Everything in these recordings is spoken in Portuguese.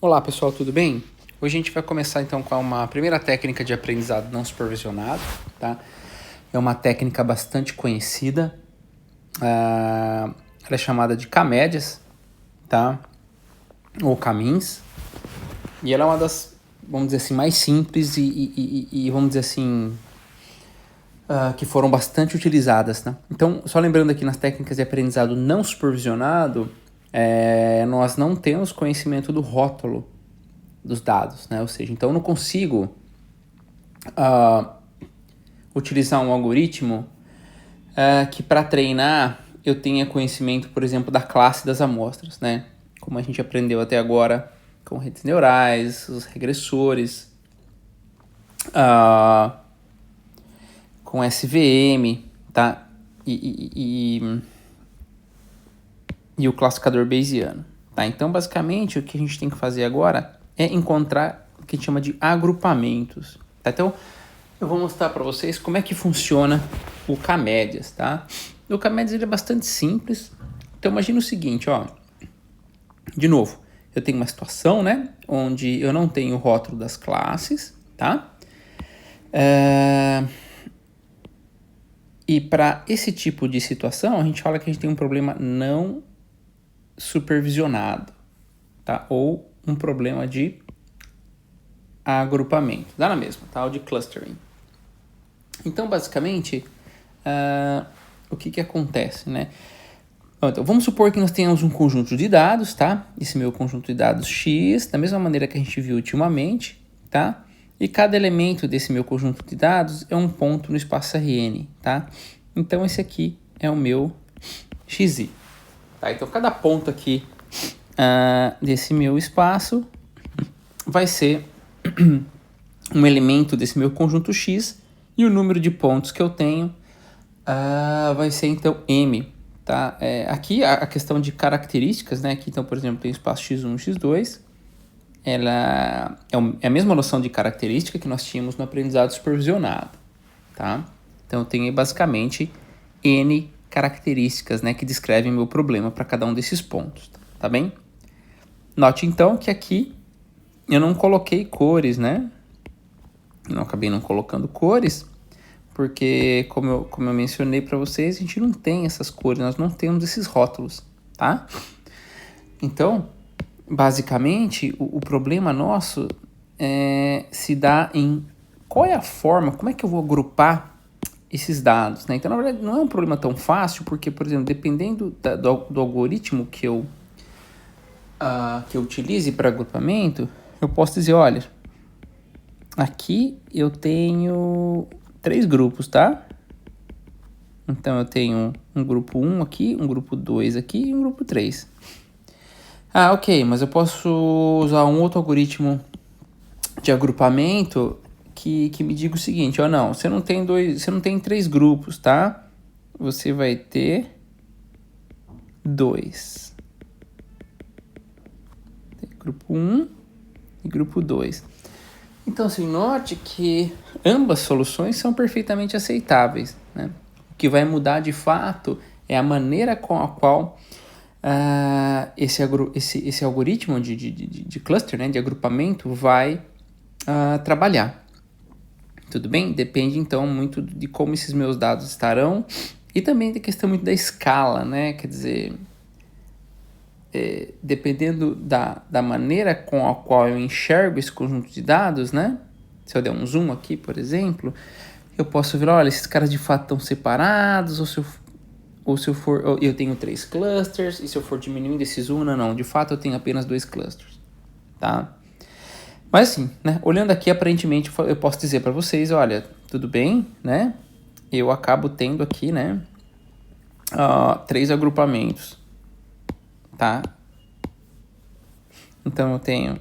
Olá pessoal, tudo bem? Hoje a gente vai começar então com uma primeira técnica de aprendizado não supervisionado, tá? É uma técnica bastante conhecida, ela é chamada de K-médias, tá? Ou K-means, e ela é uma das, vamos dizer assim, mais simples e vamos dizer assim, que foram bastante utilizadas, né? Então, só lembrando aqui nas técnicas de aprendizado não supervisionado, nós não temos conhecimento do rótulo dos dados, né? Ou seja, então eu não consigo utilizar um algoritmo que para treinar eu tenha conhecimento, por exemplo, da classe das amostras, né? Como a gente aprendeu até agora com redes neurais, os regressores, com SVM, tá? E o classificador Bayesiano, tá? Então, basicamente, o que a gente tem que fazer agora é encontrar o que a gente chama de agrupamentos, tá? Então, eu vou mostrar para vocês como é que funciona o K-médias, tá? O K-médias ele é bastante simples. Então, imagina o seguinte, ó. De novo, eu tenho uma situação, né? Onde eu não tenho o rótulo das classes, tá? E para esse tipo de situação, a gente fala que a gente tem um problema não supervisionado, tá? Ou um problema de agrupamento. Dá na mesma, tá? O de clustering. Então, basicamente, o que acontece, né? Então, vamos supor que nós tenhamos um conjunto de dados, tá? Esse meu conjunto de dados X, da mesma maneira que a gente viu ultimamente, tá? E cada elemento desse meu conjunto de dados é um ponto no espaço Rn, tá? Então, esse aqui é o meu Xi, tá? Então, cada ponto aqui desse meu espaço vai ser um elemento desse meu conjunto X e o número de pontos que eu tenho vai ser, então, M, tá? Aqui a questão de características, né? Aqui, então, por exemplo, tem o espaço X1, X2. Ela é a mesma noção de característica que nós tínhamos no aprendizado supervisionado, tá? Então, eu tenho basicamente N características, né? Que descrevem meu problema para cada um desses pontos, tá bem? Note, então, que aqui eu não coloquei cores, né? Acabei não colocando cores, porque, como eu mencionei para vocês, a gente não tem essas cores, nós não temos esses rótulos, tá? Então, basicamente, o problema nosso se dá em qual é a forma, como é que eu vou agrupar esses dados, né? Então, na verdade, não é um problema tão fácil, porque, por exemplo, dependendo do algoritmo que eu utilize para agrupamento, eu posso dizer, olha, aqui eu tenho 3 grupos, tá? Então, eu tenho um grupo 1 aqui, um grupo 2 aqui e um grupo 3. Ok, mas eu posso usar um outro algoritmo de agrupamento que me diga o seguinte, não, você não tem 3 grupos, tá? Você vai ter 2. Tem grupo 1 e grupo 2. Então, assim, note que ambas soluções são perfeitamente aceitáveis, né? O que vai mudar de fato é a maneira com a qual esse algoritmo de cluster, né, de agrupamento, vai trabalhar. Tudo bem? Depende, então, muito de como esses meus dados estarão e também da questão muito da escala, né? Quer dizer, dependendo da maneira com a qual eu enxergo esse conjunto de dados, né? Se eu der um zoom aqui, por exemplo, eu posso ver, olha, esses caras de fato estão separados, ou se eu for, eu tenho 3 clusters, e se eu for diminuindo esse zoom, não, de fato eu tenho apenas 2 clusters, tá? Mas assim, né, olhando aqui, aparentemente eu posso dizer para vocês, olha, tudo bem, né? Eu acabo tendo aqui, né, 3 agrupamentos, tá? Então eu tenho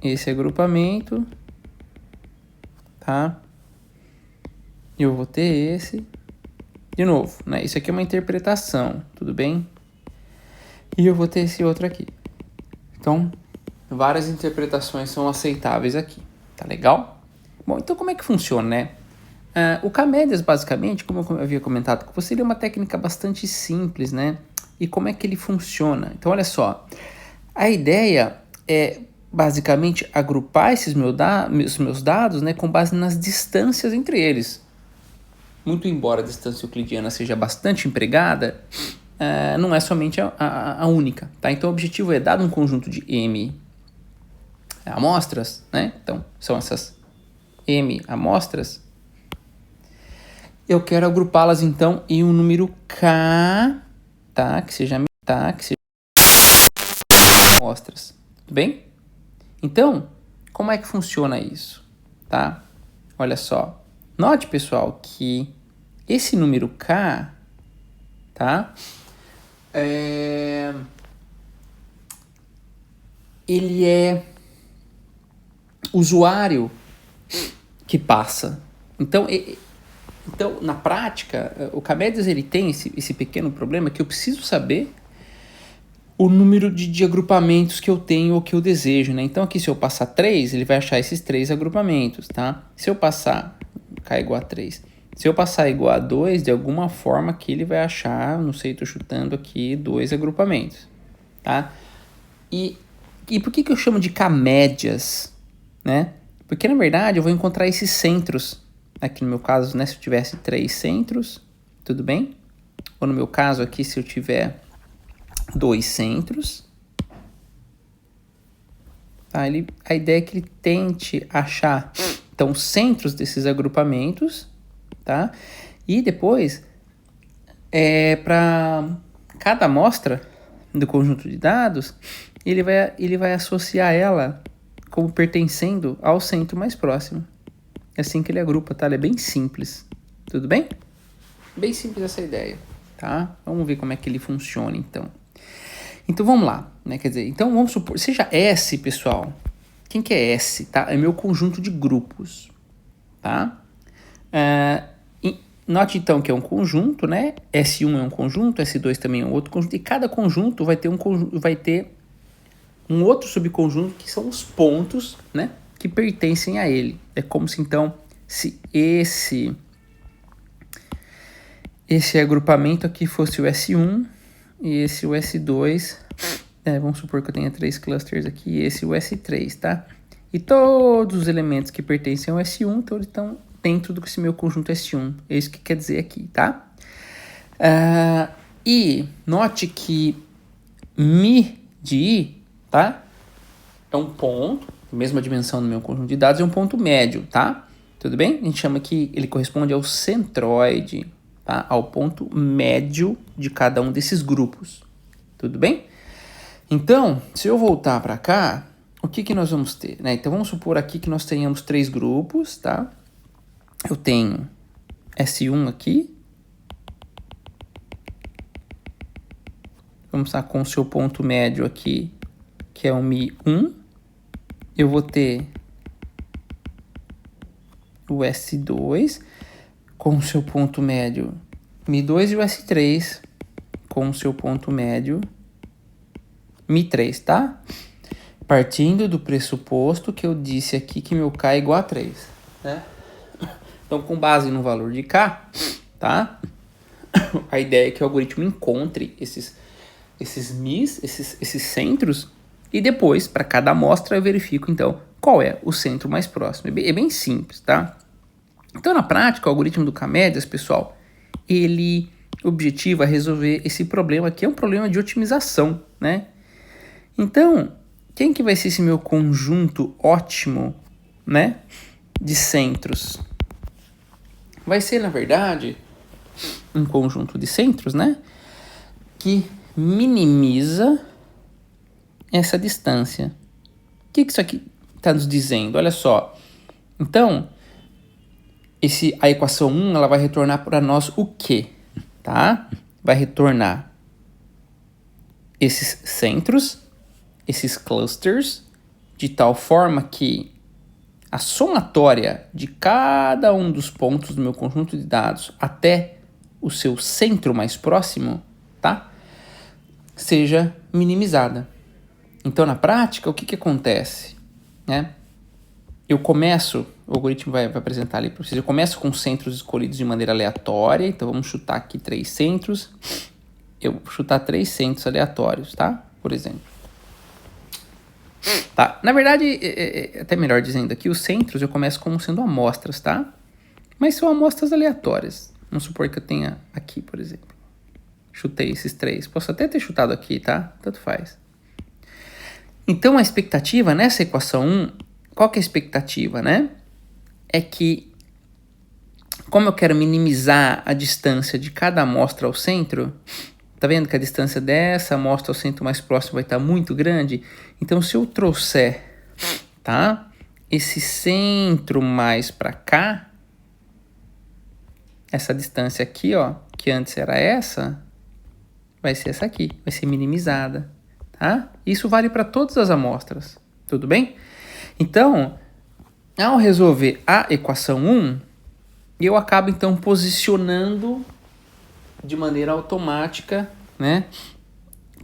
esse agrupamento, tá? Eu vou ter esse. De novo, né? Isso aqui é uma interpretação, tudo bem? E eu vou ter esse outro aqui. Então, várias interpretações são aceitáveis aqui, tá legal? Bom, então como é que funciona, né? O K-médias, basicamente, como eu havia comentado com você, ele é uma técnica bastante simples, né? E como é que ele funciona? Então, olha só, a ideia é basicamente agrupar esses meus dados, né, com base nas distâncias entre eles. Muito embora a distância euclidiana seja bastante empregada, não é somente a única, tá? Então o objetivo é, dado um conjunto de M amostras, né? Então são essas M amostras, eu quero agrupá-las então em um número K, tá? Que seja amostras, tudo bem? Então, como é que funciona isso, tá? Olha só, note, pessoal, que esse número K, tá? Ele é usuário que passa. Então, na prática, o Camédias ele tem esse pequeno problema que eu preciso saber o número de agrupamentos que eu tenho ou que eu desejo, né? Então aqui se eu passar 3, ele vai achar esses 3 agrupamentos, tá? Se eu passar K igual a 3, se eu passar igual a 2, de alguma forma aqui ele vai achar, não sei, tô chutando aqui, 2 agrupamentos, tá? E por que eu chamo de Camédias, né? Porque na verdade eu vou encontrar esses centros, aqui no meu caso, né? Se eu tivesse 3 centros, tudo bem? Ou no meu caso aqui, se eu tiver 2 centros, tá? A ideia é que ele tente achar, então, os centros desses agrupamentos, tá? E depois, para cada amostra do conjunto de dados, ele vai associar ela como pertencendo ao centro mais próximo. É assim que ele agrupa, tá? Ele é bem simples, tudo bem? Bem simples essa ideia, tá? Vamos ver como é que ele funciona, então. Então vamos lá, né? Quer dizer, então vamos supor, seja S, pessoal. Quem que é S, tá? É meu conjunto de grupos, tá? Note então que é um conjunto, né? S1 é um conjunto, S2 também é um outro conjunto, e cada conjunto vai ter um outro subconjunto que são os pontos, né? Que pertencem a ele. É como se então, se esse agrupamento aqui fosse o S1 e esse o S2, vamos supor que eu tenha 3 clusters aqui, e esse o S3, tá? E todos os elementos que pertencem ao S1, então eles estão dentro desse meu conjunto S1. É isso que quer dizer aqui, tá? E note que Mi de I, tá? É um ponto, mesma dimensão do meu conjunto de dados, é um ponto médio, tá? Tudo bem? A gente chama que ele corresponde ao centroide, tá? Ao ponto médio de cada um desses grupos. Tudo bem? Então, se eu voltar para cá, o que nós vamos ter, né? Então, vamos supor aqui que nós tenhamos 3 grupos, tá? Eu tenho S1 aqui. Vamos estar com o seu ponto médio aqui, que é o Mi1. Eu vou ter o S2 com o seu ponto médio Mi2 e o S3 com o seu ponto médio Mi3, tá? Partindo do pressuposto que eu disse aqui que meu K é igual a 3, né? Então, com base no valor de K, tá? A ideia é que o algoritmo encontre esses Mis, esses centros, e depois, para cada amostra, eu verifico, então, qual é o centro mais próximo. É bem simples, tá? Então, na prática, o algoritmo do Camédias, pessoal, ele objetiva resolver esse problema, que é um problema de otimização, né? Então, quem que vai ser esse meu conjunto ótimo, né, de centros? Vai ser, na verdade, um conjunto de centros, né, que minimiza essa distância. O que isso aqui está nos dizendo? Olha só. Então, a equação 1, ela vai retornar para nós o quê? Tá? Vai retornar esses centros, esses clusters, de tal forma que a somatória de cada um dos pontos do meu conjunto de dados até o seu centro mais próximo, tá? Seja minimizada. Então, na prática, o que acontece, né? Eu começo, o algoritmo vai apresentar ali para vocês, eu começo com centros escolhidos de maneira aleatória, então vamos chutar aqui 3 centros, eu vou chutar 3 centros aleatórios, tá? Por exemplo. Tá? Na verdade, até melhor dizendo aqui, os centros eu começo como sendo amostras, tá? Mas são amostras aleatórias. Vamos supor que eu tenha aqui, por exemplo. Chutei esses 3. Posso até ter chutado aqui, tá? Tanto faz. Então, a expectativa nessa equação 1, qual que é a expectativa, né? É que, como eu quero minimizar a distância de cada amostra ao centro, tá vendo que a distância dessa amostra ao centro mais próximo vai estar muito grande? Então, se eu trouxer, tá? Esse centro mais para cá, essa distância aqui, ó, que antes era essa, vai ser essa aqui, vai ser minimizada, tá? Isso vale para todas as amostras, tudo bem? Então, ao resolver a equação 1, eu acabo então posicionando de maneira automática, né,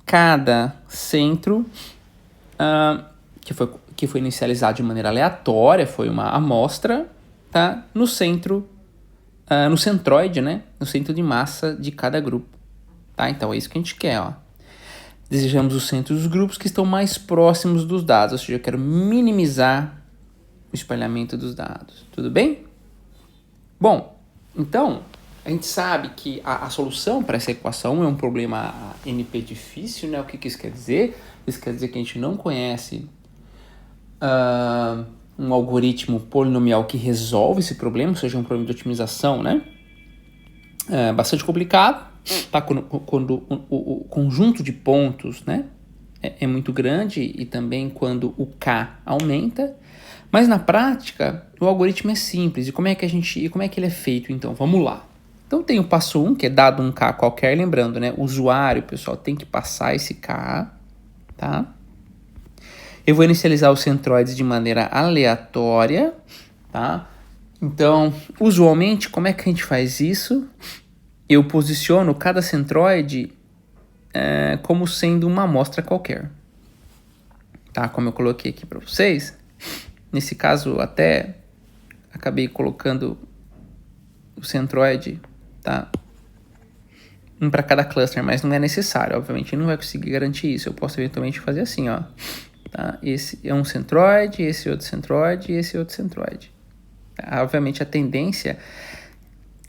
cada centro que foi inicializado de maneira aleatória, foi uma amostra, tá, no centro, no centroide, né, no centro de massa de cada grupo, tá? Então é isso que a gente quer, ó. Desejamos o centro dos grupos que estão mais próximos dos dados, ou seja, eu quero minimizar o espalhamento dos dados, tudo bem? Bom, então, a gente sabe que a solução para essa equação é um problema NP difícil, né? O que isso quer dizer? Isso quer dizer que a gente não conhece um algoritmo polinomial que resolve esse problema, ou seja, um problema de otimização, né? É bastante complicado, tá? Quando o conjunto de pontos, né, é muito grande e também quando o K aumenta. Mas na prática, o algoritmo é simples. E como é que ele é feito, então? Vamos lá. Então tem o passo 1, que é dado um K qualquer, lembrando, né? O usuário, pessoal, tem que passar esse K, tá? Eu vou inicializar os centroides de maneira aleatória, tá? Então, usualmente, como é que a gente faz isso? Eu posiciono cada centroide como sendo uma amostra qualquer, tá? Como eu coloquei aqui para vocês. Nesse caso, até acabei colocando o centroide, tá? Um para cada cluster, mas não é necessário, obviamente, não vai conseguir garantir isso. Eu posso eventualmente fazer assim, ó. Tá? Esse é um centroide, esse outro centroide e esse outro centroide. Tá? Obviamente, a tendência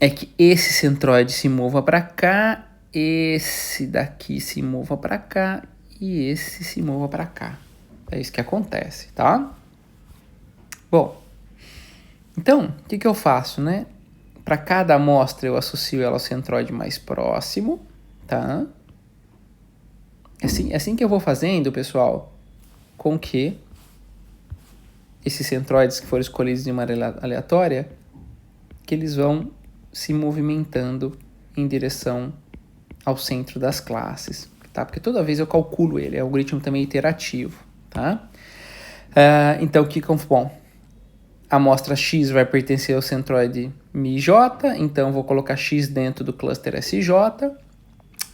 é que esse centroide se mova para cá, esse daqui se mova para cá e esse se mova para cá. É isso que acontece, tá? Bom, então, o que eu faço, né? Para cada amostra, eu associo ela ao centroide mais próximo, tá? Assim que eu vou fazendo, pessoal, com que esses centroides que foram escolhidos de maneira aleatória, que eles vão se movimentando em direção ao centro das classes, tá? Porque toda vez eu calculo ele, é um algoritmo também iterativo, tá? Então, o que é bom? A amostra X vai pertencer ao centroide MiJ, então eu vou colocar X dentro do cluster SJ.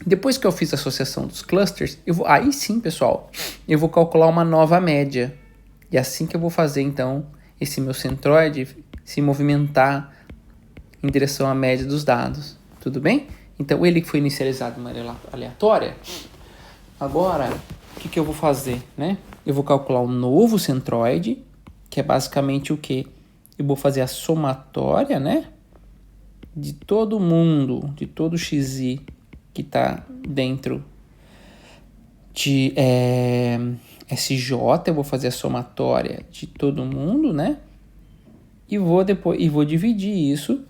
Depois que eu fiz a associação dos clusters, aí sim, pessoal, eu vou calcular uma nova média. E é assim que eu vou fazer, então, esse meu centroide se movimentar em direção à média dos dados. Tudo bem? Então, ele que foi inicializado de maneira aleatória. Agora, o que eu vou fazer, né? Eu vou calcular um novo centroide, que é basicamente o quê? Eu vou fazer a somatória, né? De todo mundo, de todo xi que está dentro de SJ, eu vou fazer a somatória de todo mundo, né? E vou dividir isso,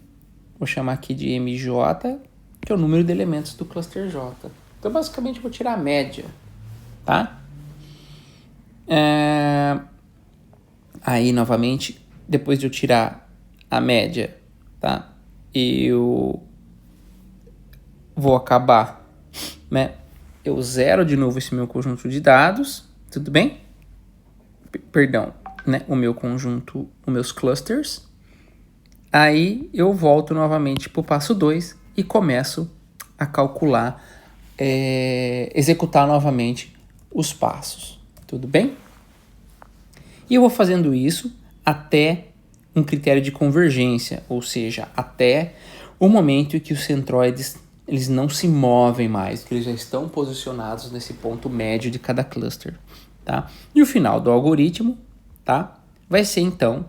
vou chamar aqui de MJ, que é o número de elementos do cluster J. Então, basicamente, eu vou tirar a média, tá? Aí, novamente, depois de eu tirar a média, tá? Eu vou acabar, né? Eu zero de novo esse meu conjunto de dados, tudo bem? Perdão, né? O meu conjunto, os meus clusters. Aí eu volto novamente para o passo 2 e começo a calcular, executar novamente os passos, tudo bem? E eu vou fazendo isso até um critério de convergência, ou seja, até o momento em que os centroides eles não se movem mais, que eles já estão posicionados nesse ponto médio de cada cluster, tá? E o final do algoritmo, tá? Vai ser, então,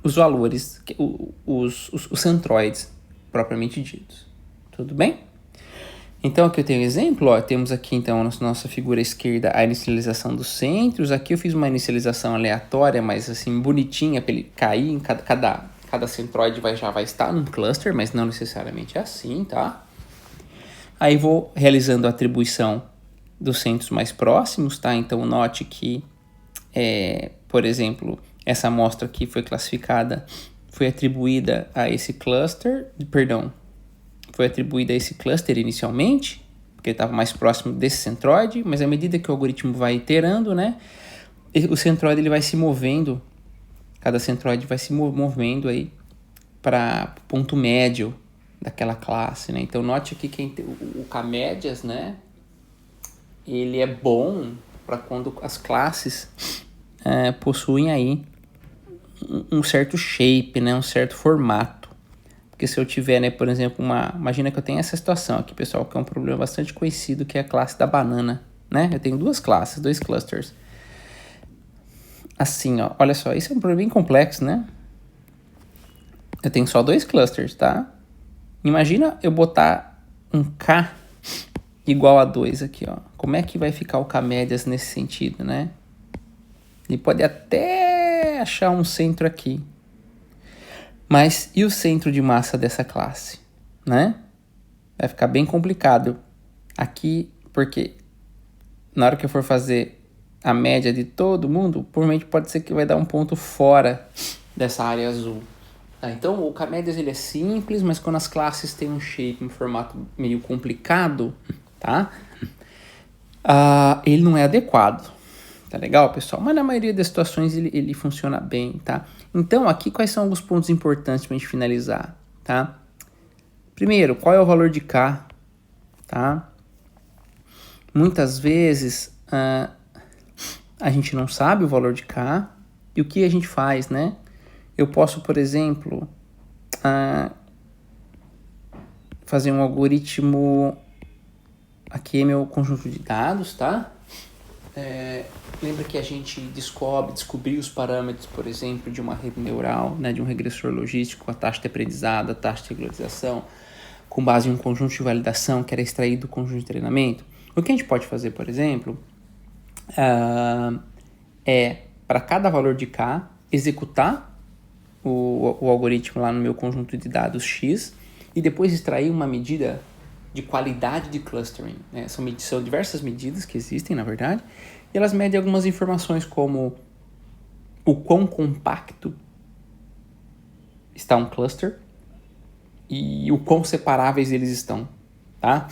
os valores, os centroides propriamente ditos. Tudo bem? Então, aqui eu tenho um exemplo, ó, temos aqui, então, na nossa figura esquerda, a inicialização dos centros. Aqui eu fiz uma inicialização aleatória, mas, assim, bonitinha, para ele cair em cada centroide já vai estar num cluster, mas não necessariamente é assim, tá? Aí vou realizando a atribuição dos centros mais próximos, tá? Então, note que, por exemplo, essa amostra aqui foi atribuída a esse cluster, foi atribuída a esse cluster inicialmente, porque ele estava mais próximo desse centroide, mas à medida que o algoritmo vai iterando, né, o centroide ele vai se movendo, cada centroide vai se movendo aí para o ponto médio daquela classe, né? Então note aqui que o K-médias, né, ele é bom para quando as classes possuem aí um certo shape, né, um certo formato. Porque se eu tiver, né, por exemplo, imagina que eu tenho essa situação aqui, pessoal, que é um problema bastante conhecido, que é a classe da banana, né? Eu tenho duas classes, dois clusters. Assim, ó, olha só, isso é um problema bem complexo, né? Eu tenho só dois clusters, tá? Imagina eu botar um K igual a 2 aqui, ó. Como é que vai ficar o K-médias nesse sentido, né? Ele pode até achar um centro aqui. Mas e o centro de massa dessa classe, né? Vai ficar bem complicado aqui, porque na hora que eu for fazer a média de todo mundo, provavelmente pode ser que vai dar um ponto fora dessa área azul. Tá? Então, o K-médias ele é simples, mas quando as classes têm um shape, um formato meio complicado, tá? Ele não é adequado. Tá legal, pessoal? Mas na maioria das situações ele funciona bem, tá? Então, aqui quais são alguns pontos importantes pra gente finalizar, tá? Primeiro, qual é o valor de K, tá? Muitas vezes a gente não sabe o valor de K e o que a gente faz, né? Eu posso, por exemplo, fazer um algoritmo, aqui é meu conjunto de dados, tá? Lembra que a gente descobriu os parâmetros, por exemplo, de uma rede neural, né, de um regressor logístico, a taxa de aprendizado, a taxa de regularização, com base em um conjunto de validação que era extraído do conjunto de treinamento. O que a gente pode fazer, por exemplo, para cada valor de K, executar o algoritmo lá no meu conjunto de dados X e depois extrair uma medida de qualidade de clustering, né? São diversas medidas que existem, na verdade, e elas medem algumas informações como o quão compacto está um cluster e o quão separáveis eles estão, tá?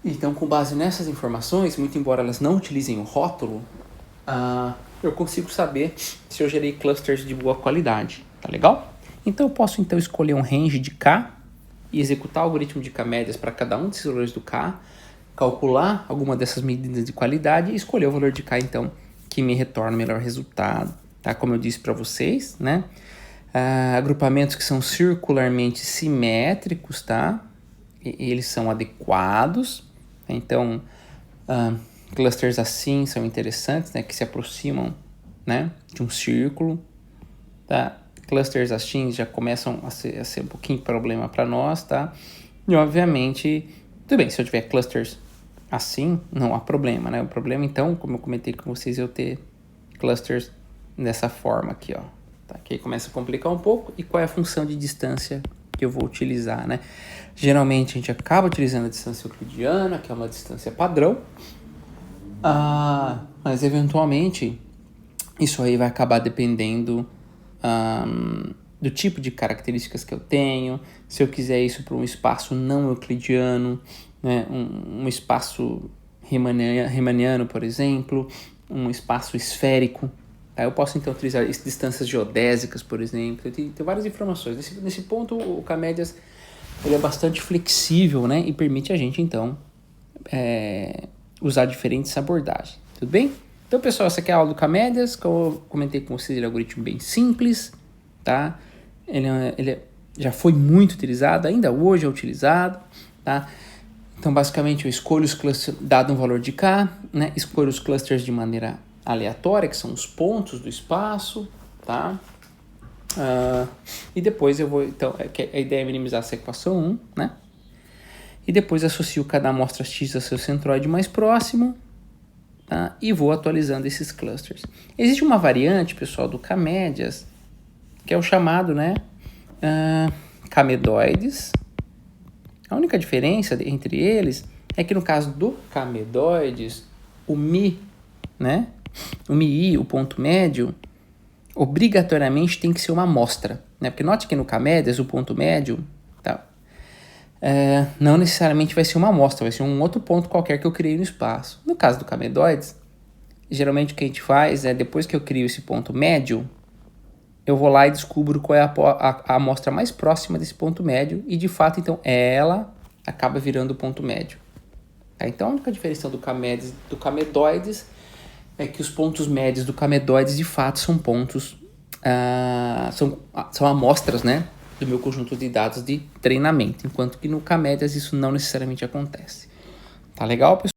Então, com base nessas informações, muito embora elas não utilizem o rótulo, eu consigo saber se eu gerei clusters de boa qualidade, tá legal? Então, eu posso então escolher um range de K e executar o algoritmo de K-médias para cada um desses valores do K, calcular alguma dessas medidas de qualidade e escolher o valor de K, então, que me retorna o melhor resultado, tá? Como eu disse para vocês, né? Agrupamentos que são circularmente simétricos, tá? Eles são adequados, então, clusters assim são interessantes, né? Que se aproximam, né, de um círculo, tá? Clusters assim já começam a ser um pouquinho problema para nós, tá? E obviamente, tudo bem, se eu tiver clusters assim, não há problema, né? O problema, então, como eu comentei com vocês, é eu ter clusters dessa forma aqui, ó. Tá? Que aí começa a complicar um pouco. E qual é a função de distância que eu vou utilizar, né? Geralmente a gente acaba utilizando a distância euclidiana, que é uma distância padrão, mas eventualmente isso aí vai acabar dependendo do tipo de características que eu tenho. Se eu quiser isso para um espaço não euclidiano, né, um espaço riemanniano, por exemplo, um espaço esférico, tá? Eu posso então utilizar distâncias geodésicas, por exemplo. Tem várias informações. Nesse ponto, o K-médias ele é bastante flexível, né, e permite a gente então usar diferentes abordagens. Tudo bem? Então, pessoal, essa aqui é a aula do K-médias, que eu comentei com vocês. Ele é um algoritmo bem simples, tá? Ele já foi muito utilizado, ainda hoje é utilizado, tá? Então, basicamente, eu escolho os clusters, dado um valor de K, né? Escolho os clusters de maneira aleatória, que são os pontos do espaço, tá? E depois eu vou, então, a ideia é minimizar essa equação 1, né? E depois associo cada amostra X ao seu centroide mais próximo, tá? E vou atualizando esses clusters. Existe uma variante, pessoal, do K-médias, que é o chamado, né, K-medoides. A única diferença entre eles é que no caso do K-medoides, o Mi, né, o MI, o ponto médio, obrigatoriamente tem que ser uma amostra, né? Porque note que no K-médias, o ponto médio, tá, não necessariamente vai ser uma amostra, vai ser um outro ponto qualquer que eu criei no espaço. No caso do K-medoides, geralmente o que a gente faz é, depois que eu crio esse ponto médio, eu vou lá e descubro qual é a amostra mais próxima desse ponto médio e, de fato, então, ela acaba virando o ponto médio. Tá? Então, a única diferença do K-medoides é que os pontos médios do K-medoides, de fato, são pontos, são amostras, né, do meu conjunto de dados de treinamento, enquanto que no K-médias isso não necessariamente acontece. Tá legal, pessoal?